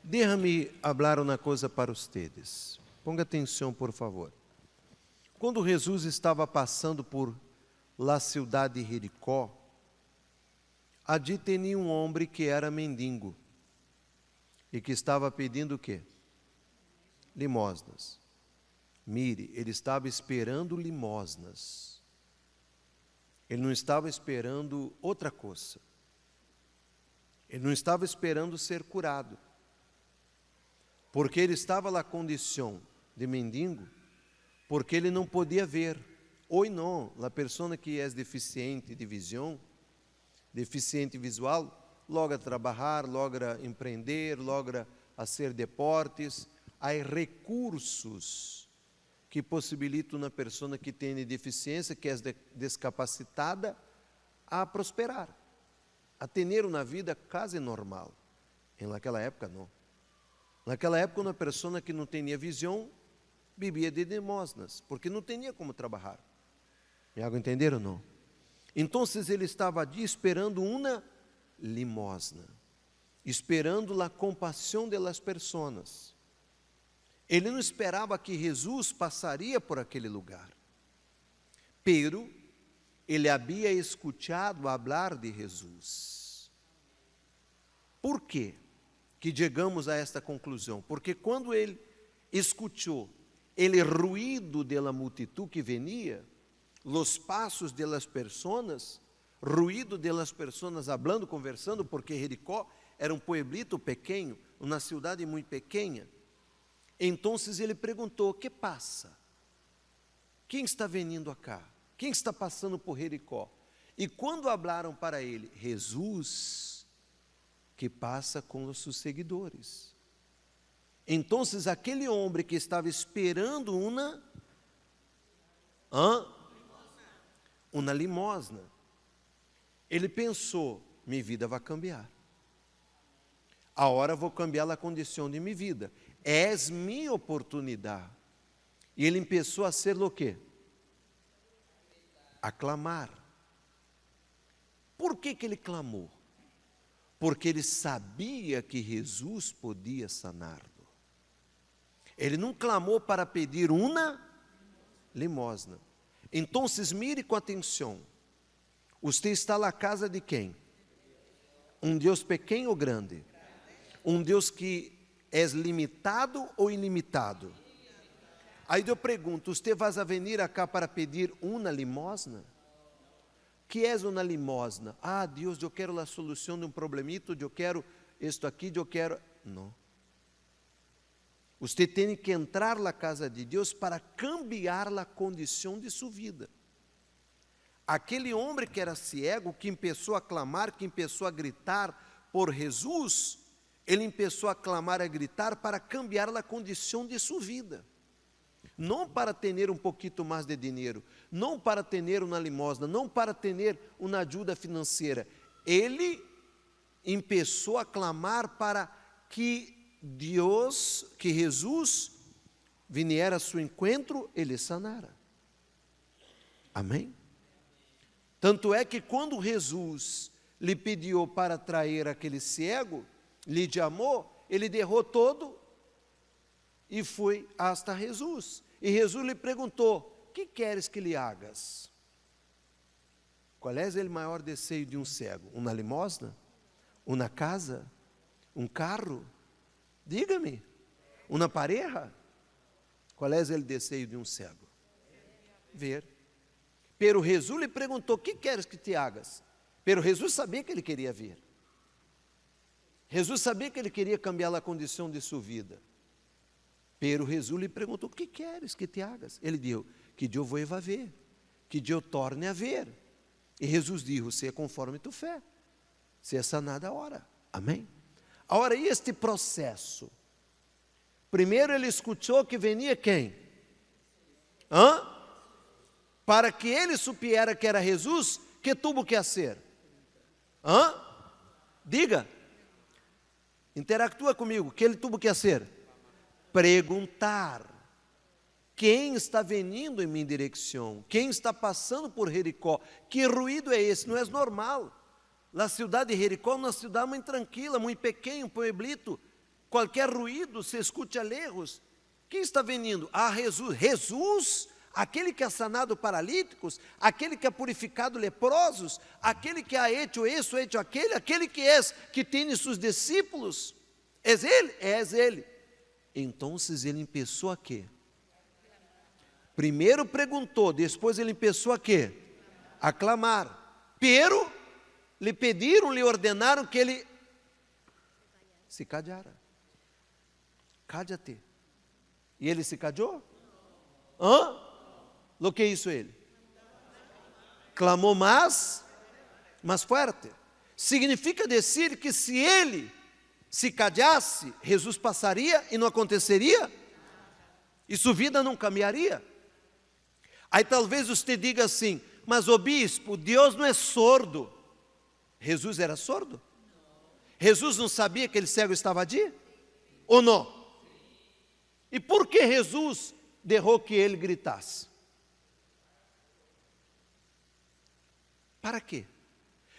Déjame hablar uma coisa para ustedes. Ponga atenção, por favor. Quando Jesus estava passando por la cidade de Jericó, ali tinha um homem que era mendigo e que estava pedindo o quê? Limosnas. Mire, ele estava esperando limosnas. Ele não estava esperando outra coisa. Ele não estava esperando ser curado. Porque ele estava na condição de mendigo, porque ele não podia ver. Hoje não, a pessoa que é deficiente de visão, deficiente visual, logra trabalhar, logra empreender, logra fazer deportes. Há recursos que possibilitam uma pessoa que tem deficiência, que é descapacitada, a prosperar, a ter uma vida quase normal. Naquela época, não. Naquela época, uma pessoa que não tinha visão, vivia de limosnas, porque não tinha como trabalhar. Me hago entender ou não? Então, ele estava ali esperando uma limosna, esperando a compaixão das pessoas. Ele não esperava que Jesus passaria por aquele lugar, pero ele havia escutado falar de Jesus. Por quê que chegamos a esta conclusão? Porque quando ele escutou o ruído da multitud que venia, os passos das pessoas, ruído das pessoas falando, conversando, porque Jericó era um pueblito pequeno, uma cidade muito pequena. Então ele perguntou: o que passa? Quem está vindo acá? Quem está passando por Jericó? E quando falaram para ele: Jesus, que passa com os seus seguidores. Então, aquele homem que estava esperando uma limosna, ele pensou: minha vida vai cambiar. Agora vou cambiar a condição de minha vida. És minha oportunidade. E ele começou a ser o quê? A clamar. Por que ele clamou? Porque ele sabia que Jesus podia saná-lo. Ele não clamou para pedir uma limosna. Então, mire com atenção. Você está na casa de quem? Um Deus pequeno ou grande? Um Deus que é limitado ou ilimitado? Aí eu pergunto: você vai vir acá para pedir uma limosna? Que é uma limosna? Ah, Deus, eu quero a solução de um problemito, eu quero isto aqui, eu quero... Não. Você tem que entrar na casa de Deus para cambiar a condição de sua vida. Aquele homem que era cego, que começou a clamar, que começou a gritar por Jesus, ele começou a clamar, a gritar para cambiar a condição de sua vida. Não para ter um pouquinho mais de dinheiro, não para ter uma limosna, não para ter uma ajuda financeira. Ele começou a clamar para que Deus, que Jesus viniera a seu encontro, ele sanara. Amém? Tanto é que quando Jesus lhe pediu para trazer aquele cego, lhe chamou, ele derrou todo e foi hasta Jesus. E Jesus lhe perguntou: que queres que lhe hagas? Qual é o maior desejo de um cego? Uma limosna? Uma casa? Um carro? Diga-me. Uma pareja? Qual é o desejo de um cego? Ver. Pero Jesus lhe perguntou: que queres que te hagas? Pero Jesus sabia que ele queria ver. Jesus sabia que ele queria cambiar a condição de sua vida. Pero Jesus lhe perguntou: o que queres que te hagas? Ele disse: que eu vou ver, que eu torne a ver. E Jesus disse: se é conforme tu fé, se é sanada a hora. Amém? Agora, e este processo? Primeiro ele escutou que venia quem? Para que ele supiera que era Jesus, que tuvo que fazer? Diga. Interactua comigo. Que ele tuvo que fazer? Perguntar. Quem está vindo em minha direção? Quem está passando por Jericó? Que ruído é esse? Não é normal. A cidade de Jericó é uma cidade muito tranquila, muito pequena, um pueblito, qualquer ruído, se escute alerros. Quem está vendo? Ah, Jesus. Jesus, aquele que ha sanado paralíticos, aquele que ha purificado leprosos, aquele que ha hecho isso, hecho aquele que tem seus discípulos. És Ele? És Ele. Então ele começou a quê? Primeiro perguntou, depois ele começou a quê? A clamar. Pero lhe pediram, lhe ordenaram que ele se callara. Cállate. E ele se callou? Hã? Lo que hizo ele? Clamou mais forte. Significa dizer que se ele se callasse, Jesus passaria e não aconteceria? E sua vida não caminharia? Aí talvez você diga assim, mas o bispo, Deus não é sordo. Jesus era sordo? Jesus não sabia que aquele cego estava ali? Ou não? E por que Jesus deixou que ele gritasse? Para quê?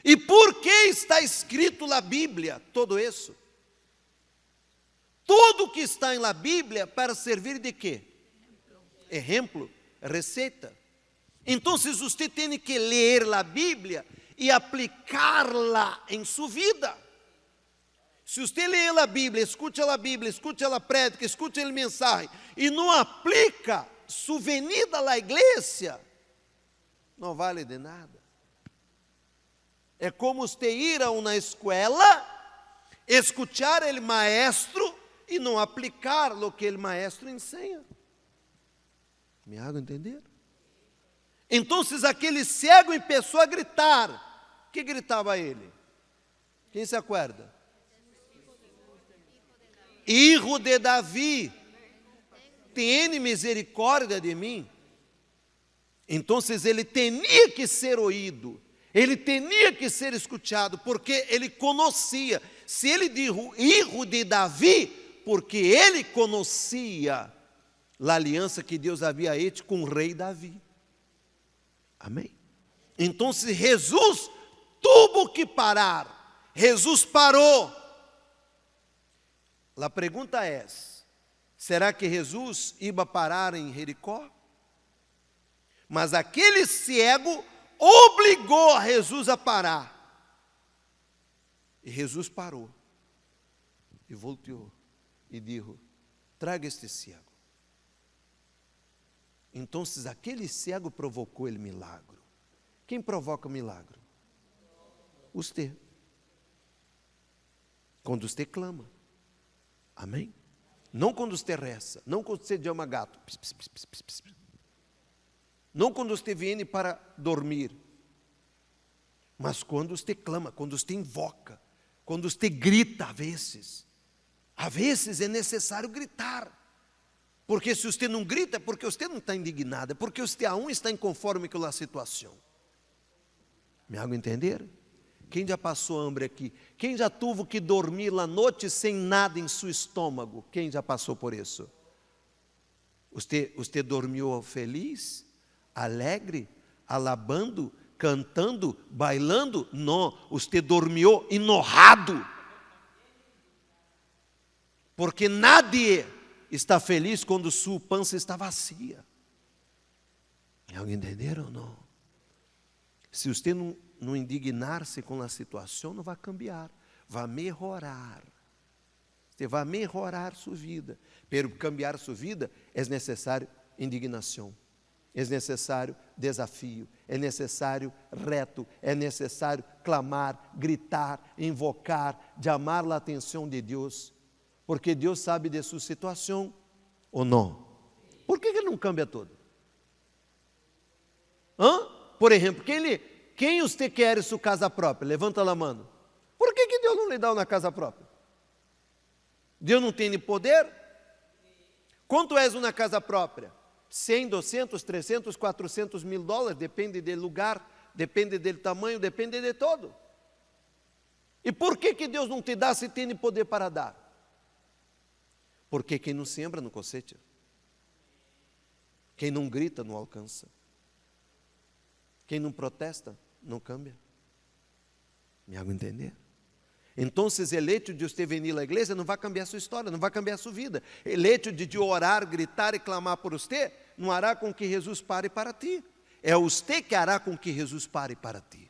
E por que está escrito na Bíblia tudo isso? Tudo que está na Bíblia para servir de quê? Exemplo, receita. Então, você tem que ler a Bíblia e aplicá-la em sua vida. Se você lê a Bíblia, escute a prédica, escute a mensagem e não aplica sua venida à igreja, não vale de nada. É como você ir a uma escola, escutar o maestro e não aplicar o que o maestro ensina. Me hago entender? Então, aquele cego começou a gritar. Que gritava ele? Quem se acorda? Hijo de Davi, tem misericórdia de mim. Então, ele tinha que ser ouído, ele tinha que ser escutado, porque ele conhecia. Se ele disse hijo de Davi, porque ele conhecia a aliança que Deus havia feito com o rei Davi. Amém? Então, Jesus teve que parar. Jesus parou. A pergunta é: será que Jesus ia parar em Jericó? Mas aquele cego obrigou a Jesus a parar. E Jesus parou. E voltou. E disse: traga este cego. Então, aquele cego provocou o milagre. Quem provoca o milagre? Você. Quando você clama. Amém? Não quando você reza. Não quando você chama gato. Pss, pss, pss, pss, pss. Não quando você vem para dormir. Mas quando você clama, quando você invoca, quando você grita a vezes. Às vezes é necessário gritar. Porque se você não grita, é porque você não está indignado, é porque você aún está inconforme com a situação. Me hago entender? Quem já passou hambre aqui? Quem já teve que dormir na noite sem nada em seu estômago? Quem já passou por isso? Você dormiu feliz, alegre, alabando, cantando, bailando? Não, você dormiu enojado. Porque nadie está feliz quando sua pança está vazia. Alguém entender ou não? Se você não indignar-se com a situação, não vai cambiar, vai melhorar. Você vai melhorar sua vida. Para cambiar sua vida, é necessário indignação, é necessário desafio, é necessário reto, é necessário clamar, gritar, invocar, chamar a atenção de Deus. Porque Deus sabe de sua situação ou não? Por que Ele não cambia tudo? Por exemplo, quem você quer sua casa própria? Levanta a mão. Por que Deus não lhe dá uma casa própria? Deus não tem poder? Quanto é uma casa própria? 100, 200, 300, 400 mil dólares, depende do lugar, depende do tamanho, depende de todo. E por que Deus não te dá se tem poder para dar? Porque quem não sembra não cosecha. Quem não grita não alcança. Quem não protesta não cambia. Me hago entender? Então, o hecho de você vir à igreja não vai cambiar a sua história, não vai cambiar a sua vida. O hecho de orar, gritar e clamar por você não hará com que Jesus pare para ti. É você que hará com que Jesus pare para ti.